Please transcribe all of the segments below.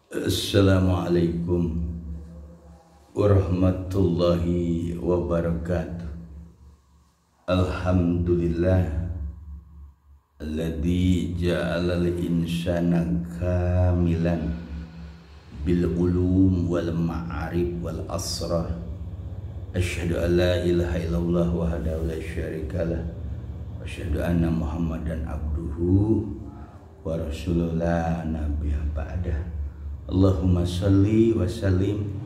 Assalamualaikum warahmatullahi wabarakatuh. Alhamdulillah alladzi ja'alal insana kamilan bil ulum wal ma'arif wal asrar. Asyhadu an la ilaha illallah wahdahu la syarikalah wa asyhadu anna Muhammadan abduhu wa rasuluhu la nabiyya ba'dah. Allahumma salli wa sallim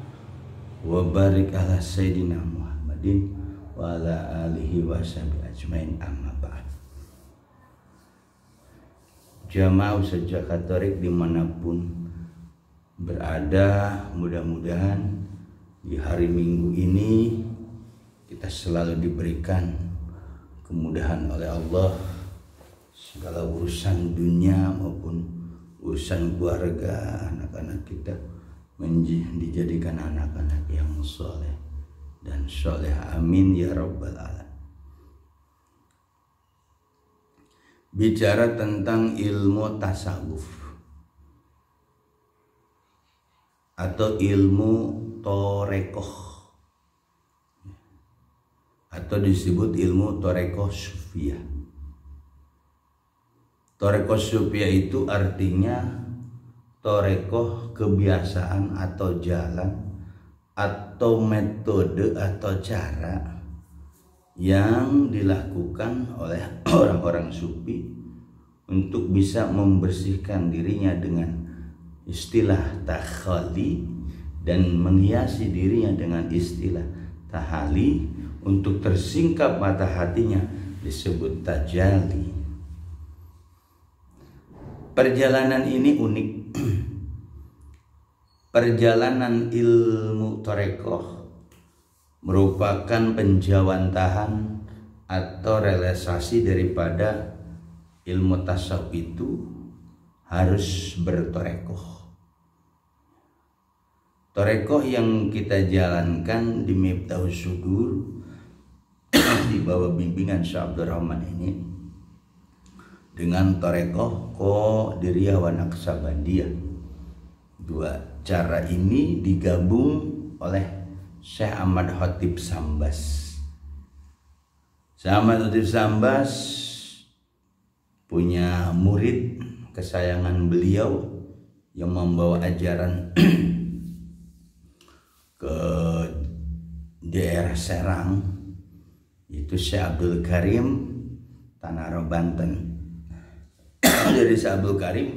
wa barik ala sayyidina Muhammadin wa ala alihi wa sahbihi ajmain, amma ba'd. Jamaah usaha Katolik dimanapun berada, mudah-mudahan di hari Minggu ini kita selalu diberikan kemudahan oleh Allah, segala urusan dunia maupun urusan keluarga, anak-anak kita dijadikan anak-anak yang soleh dan soleh, amin ya rabbal alamin. Bicara tentang ilmu tasawuf atau ilmu torekoh atau disebut ilmu torekoh sufiyah. Torekoh sufiyah itu artinya torekoh kebiasaan atau jalan atau metode atau cara yang dilakukan oleh orang-orang sufi untuk bisa membersihkan dirinya dengan istilah takhali dan menghiasi dirinya dengan istilah tahali untuk tersingkap mata hatinya disebut tajalli. Perjalanan ini unik. Perjalanan ilmu torekoh merupakan penjawantahan atau realisasi daripada ilmu tasawuf itu harus bertorekoh. Torekoh yang kita jalankan di Miftahus Sudur di bawah bimbingan Syekh Abdul Rahman ini dengan torekoh Qadiriyah wa Naqsabandiyah. Dua cara ini digabung oleh Syekh Ahmad Khatib Sambas. Syekh Ahmad Khatib Sambas punya murid kesayangan beliau yang membawa ajaran ke daerah Serang, yaitu Syekh Abdul Karim Tanara Banten. Dari Syekh Abdul Karim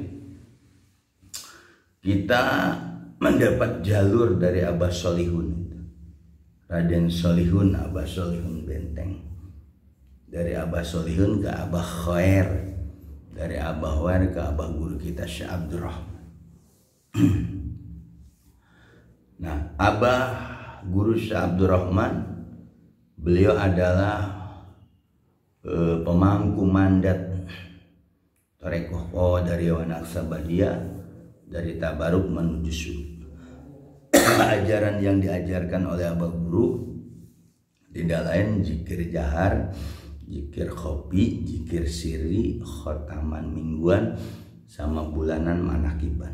kita mendapat jalur dari Abah Solihun, Raden Solihun, Abah Solihun Benteng. Dari Abah Solihun ke Abah Khair, dari Abah Khair ke Abah guru kita Syekh Abdul Rahman. Nah, Abah guru Syekh Abdul Rahman, beliau adalah pemangku mandat torekoh dari Naqsabandiyah, dari tabaruk menuju sufi. Ajaran yang diajarkan oleh Abah Guru tidak lain zikir jahar, zikir khofi, zikir siri, khotaman mingguan, sama bulanan manakiban.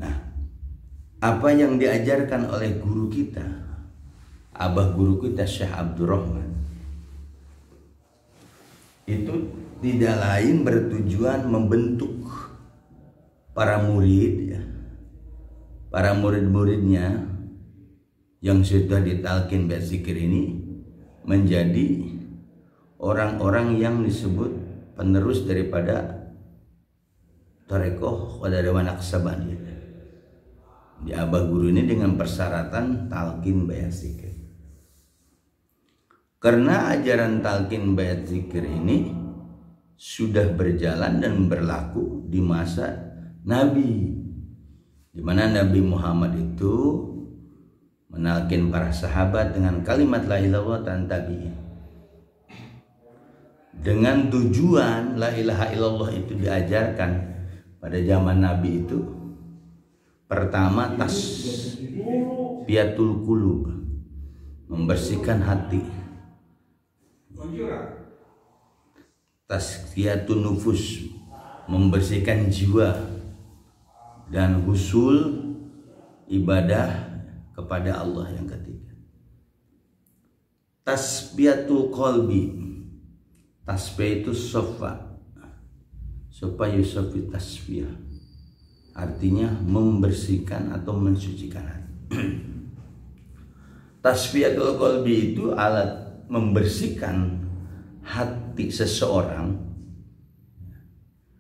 Nah, apa yang diajarkan oleh guru kita, Abah guru kita Syekh Abdul Rahman, itu tidak lain bertujuan membentuk para murid, para murid-muridnya yang sudah ditalkin berzikir ini menjadi orang-orang yang disebut penerus daripada torekoh Qadiriyah wa Naqsabandiyah. Di Abah guru ini dengan persyaratan talqin bayat zikir. Karena ajaran talqin bayat zikir ini sudah berjalan dan berlaku di masa Nabi, di mana Nabi Muhammad itu menalkin para sahabat dengan kalimat la ilaha illallah tantabihin. Dengan tujuan la ilaha illallah itu diajarkan pada zaman Nabi itu, pertama tasfiyatul qulub, membersihkan hati. Tazkiyatun nufus, membersihkan jiwa dan husul ibadah kepada Allah. Yang ketiga, tasbiyatul qalbi. Tasbih itu sofa yusofi tasbih, artinya membersihkan atau mensucikan hati. Tasbiyatul qalbi itu alat membersihkan hati seseorang.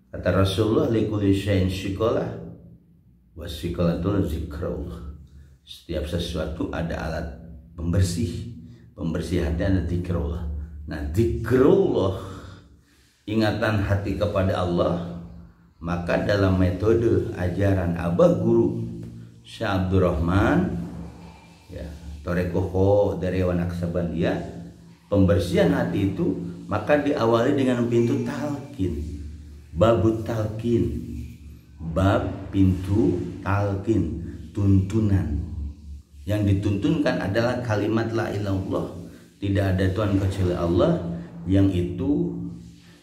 Kata Rasulullah, likulli syai'in syikolah wa syikolatul zikrullah. Setiap sesuatu ada alat pembersih. Pembersih hati ada zikrullah. Nah, zikrullah, ingatan hati kepada Allah, maka dalam metode ajaran Abah Guru Syekh Abdurrahman ya, Torekoho dari Wanaksabandia, pembersihan hati itu maka diawali dengan pintu talqin, babut talqin, bab pintu talqin, tuntunan. Yang dituntunkan adalah kalimat la ilaha illallah, tidak ada Tuhan kecuali Allah, yang itu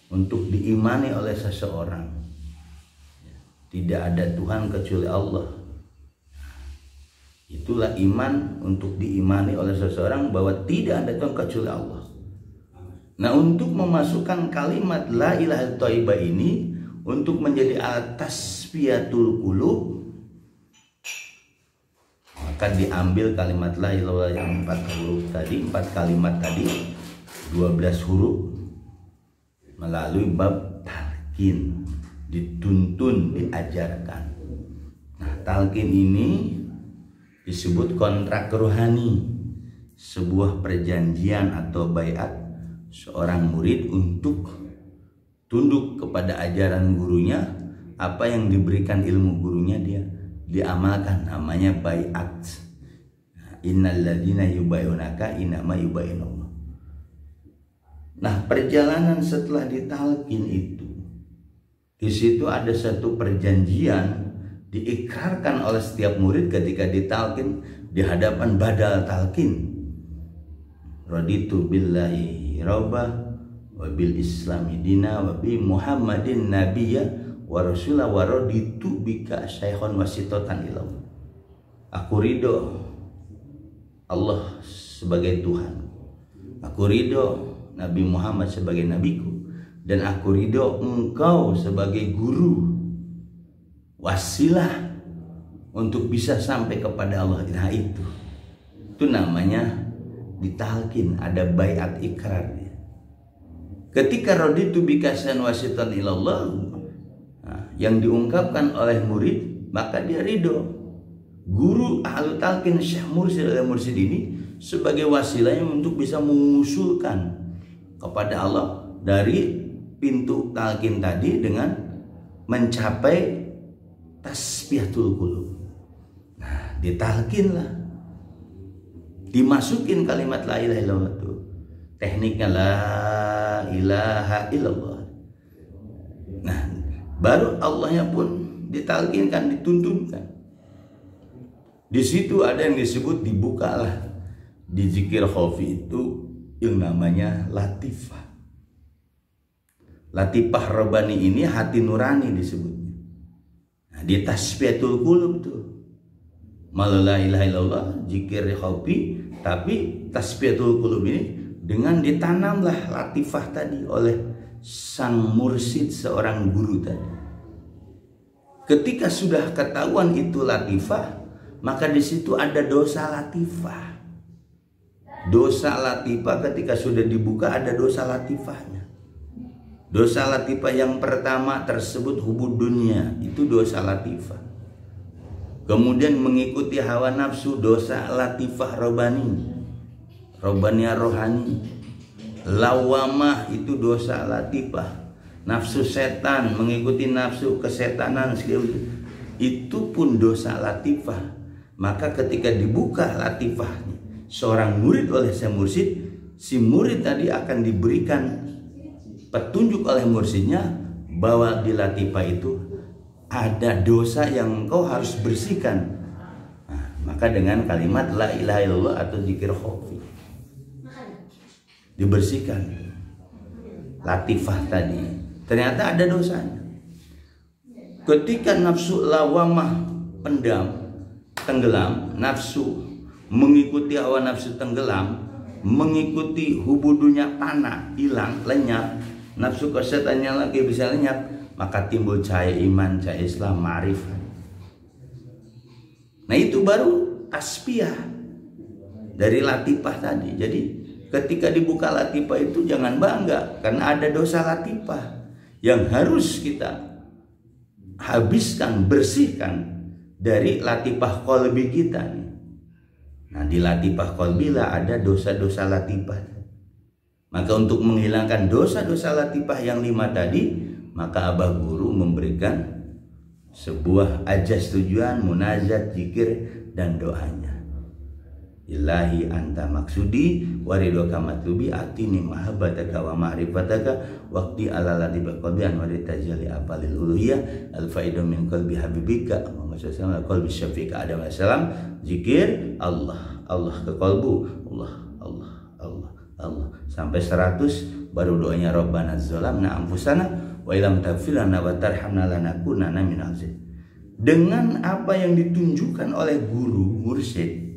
untuk diimani oleh seseorang. Tidak ada Tuhan kecuali Allah. Itulah iman, untuk diimani oleh seseorang bahwa tidak ada Tuhan kecuali Allah. Nah, untuk memasukkan kalimat la ilaha thayyibah ini untuk menjadi alat tasfiyatul qulub, maka diambil kalimat la ilaha yang 4 huruf tadi, 4 kalimat tadi, 12 huruf, melalui bab talqin, dituntun, diajarkan. Nah, talqin ini disebut kontrak rohani, sebuah perjanjian atau baiat seorang murid untuk tunduk kepada ajaran gurunya. Apa yang diberikan ilmu gurunya dia diamalkan, namanya baiat. Innal ladzina yubayunaka innama yubayinullah. Nah, perjalanan setelah ditalqin itu, di situ ada satu perjanjian diikrarkan oleh setiap murid ketika ditalqin di hadapan badal talqin. Raditu billahi robba wa bil islami dina wa bi muhammadin nabiyya wa rasulah wa raditu bika syaikhan wasitotan ilallah. Aku ridho Allah sebagai Tuhan, aku ridho Nabi Muhammad sebagai nabiku, dan aku ridho engkau sebagai guru, wasilah untuk bisa sampai kepada Allah. Nah, itu namanya ditalqin, ada baiat ikrar. Ketika raditu bika syaikhan wasitotan ilallah, yang diungkapkan oleh murid, maka dia ridho. Guru ahlu talqin Syekh Mursyid al-Mursyid ini sebagai wasilahnya untuk bisa mengusulkan kepada Allah dari pintu talqin tadi dengan mencapai tasbihatul qulub. Nah, ditalqinlah, dimasukin kalimat la ilaha illallah itu. Tekniknya la ilaha illallah. Nah, baru Allahnya pun ditalqinkan, dituntunkan. Di situ ada yang disebut, dibukalah di zikir khafi itu yang namanya latifah. Latifah Rabbani ini hati nurani disebutnya. Nah, di tasbihatul qulub tuh, malah la ilaha illallah, zikir khafi, tapi tasbihatul qulub ini dengan ditanamlah latifah tadi oleh sang mursyid, seorang guru tadi. Ketika sudah ketahuan itu latifah, maka di situ ada dosa latifah. Dosa latifah ketika sudah dibuka ada dosa latifahnya. Dosa latifah yang pertama tersebut hubud dunia, itu dosa latifah. Kemudian mengikuti hawa nafsu, dosa latifah robani, robaniyah rohani. Lawamah itu dosa latifah. Nafsu setan, mengikuti nafsu kesetanan, itu pun dosa latifah. Maka ketika dibuka latifahnya seorang murid oleh si mursyid, si murid tadi akan diberikan petunjuk oleh mursyidnya bahwa di latifah itu ada dosa yang engkau harus bersihkan. Nah, maka dengan kalimat la ilaha illallah atau zikir khafi dibersihkan latifah tadi. Ternyata ada dosanya. ketika nafsu lawamah pendam, tenggelam, nafsu mengikuti hawa nafsu tenggelam, mengikuti hubudunya panah, hilang, lenyap, nafsu kesetannya lagi bisa lenyap, maka timbul cahaya iman, cahaya Islam, ma'rifat. Nah itu baru tasbiyah dari latifah tadi. Jadi ketika dibuka latifah itu jangan bangga, karena ada dosa latifah yang harus kita habiskan, bersihkan dari latifah qalbi kita nih. Nah di latifah qalbi lah ada dosa-dosa latifah. Maka untuk menghilangkan dosa-dosa latifah yang 5 tadi, maka Abah Guru memberikan sebuah ajas tujuan, munajat, zikir, dan doanya. Ilahi anta maksudi waridoka matlubi atini mahabbataka wa ma'rifataka waqti ala latifah qalbi anwari tajali apalil uluhiyah al-faidu min qalbi habibika Muhammad sallallahu qalbi syafiqa Adam salam. Zikir Allah, Allah ke qalbu, Allah, Allah, Allah, Allah sampai 100, baru doanya Rabbana zalamna anfusana wa ilam taghfir lana wa tarhamna lanakunanna minal khasirin. Dengan apa yang ditunjukkan oleh guru mursyid,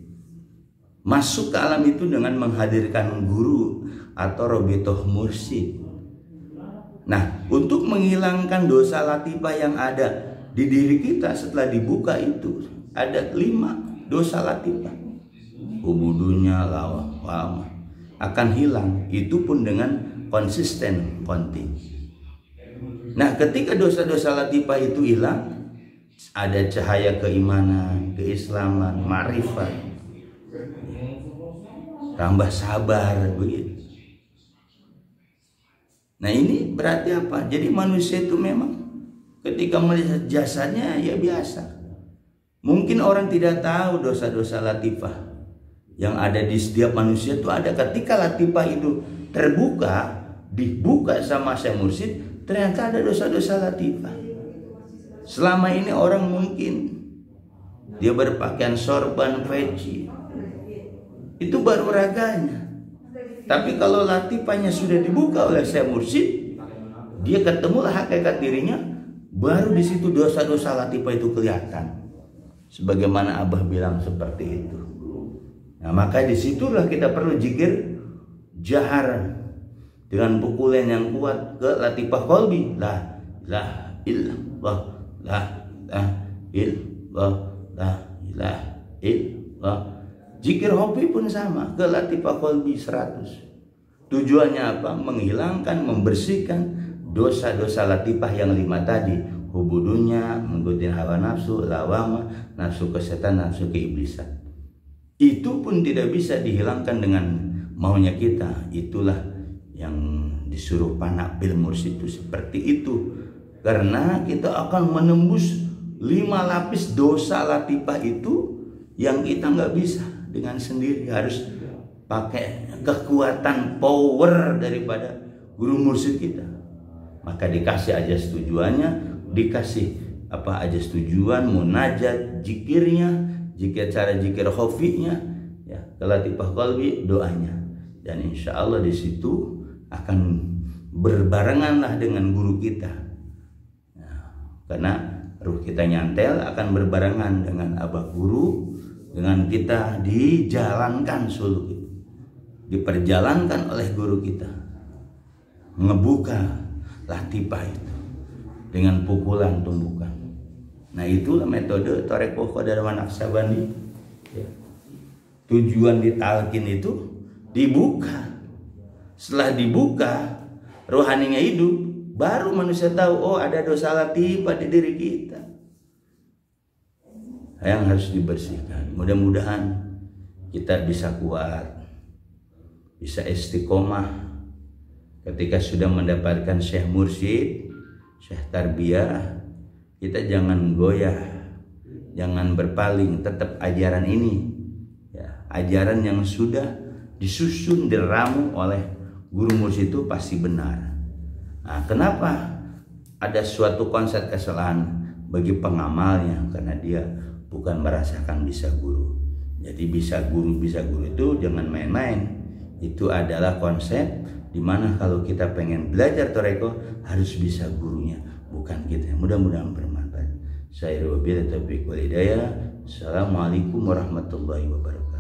masuk ke alam itu dengan menghadirkan guru atau robitoh mursyid. Nah, untuk menghilangkan dosa latifah yang ada di diri kita setelah dibuka itu ada 5 dosa latifah. Ubudunya lawamah akan hilang, itu pun dengan konsisten, kontinu. Nah ketika dosa-dosa latifah itu hilang, ada cahaya keimanan, keislaman, ma'rifat, tambah sabar begitu. Nah ini berarti apa? Jadi manusia itu memang ketika melihat jasadnya ya biasa. Mungkin orang tidak tahu dosa-dosa latifah yang ada di setiap manusia itu ada. Ketika latifah itu terbuka, dibuka sama Syekh Mursyid, ternyata ada dosa-dosa latifah. Selama ini orang mungkin dia berpakaian sorban, peci, itu baru raganya. Tapi kalau latifahnya sudah dibuka oleh Syekh Mursyid, dia ketemulah hakikat dirinya, baru di situ dosa-dosa latifah itu kelihatan. Sebagaimana Abah bilang seperti itu. Nah maka disitulah kita perlu zikir jahar dengan pukulan yang kuat ke latifah qalbi. La ilaha illallah, la ilaha illallah, la ilaha illallah. Zikir hobi pun sama, ke latifah qalbi 100. Tujuannya apa? Menghilangkan, membersihkan dosa-dosa latifah yang 5 tadi. Hubudunya, mengikuti hawa nafsu, lawama, nafsu kesetan, nafsu keiblisan. Itu pun tidak bisa dihilangkan dengan maunya kita. Itulah yang disuruh Panak bil Mursyid itu seperti itu. Karena kita akan menembus 5 lapis dosa latifah itu yang kita nggak bisa dengan sendiri, harus pakai kekuatan power daripada guru mursyid kita. Maka dikasih ajas tujuannya, dikasih ajas tujuan, munajat, zikirnya, jika cara zikir khafinya, ya, ke latifah qalbi, doanya. Dan insya Allah di situ akan berbarenganlah dengan guru kita. Nah, karena ruh kita nyantel akan berbarengan dengan abah guru, dengan kita dijalankan suluk itu, diperjalankan oleh guru kita, ngebuka latifah itu dengan pukulan tumbukan. Nah itulah metode Thariqah Qadariyah Naqsyabandi. Ya. Tujuan ditalkin itu dibuka. Setelah dibuka, rohaninya hidup, baru manusia tahu, oh ada dosa latifah di diri kita yang harus dibersihkan. Mudah-mudahan kita bisa kuat, bisa istiqomah ketika sudah mendapatkan Syekh Mursyid, Syekh Tarbiyah. Kita jangan goyah, jangan berpaling, tetap ajaran ini, ya, ajaran yang sudah disusun, diramu oleh guru mursyid itu pasti benar. Nah, kenapa ada suatu konsep kesalahan bagi pengamalnya? Karena dia bukan merasakan bisa guru. Jadi bisa guru itu jangan main-main. Itu adalah konsep dimana kalau kita pengen belajar Thariqah harus bisa gurunya, bukan kita. Mudah-mudahan bermanfaat. Saya wabillahi taufiq wal hidayah. Assalamualaikum warahmatullahi wabarakatuh.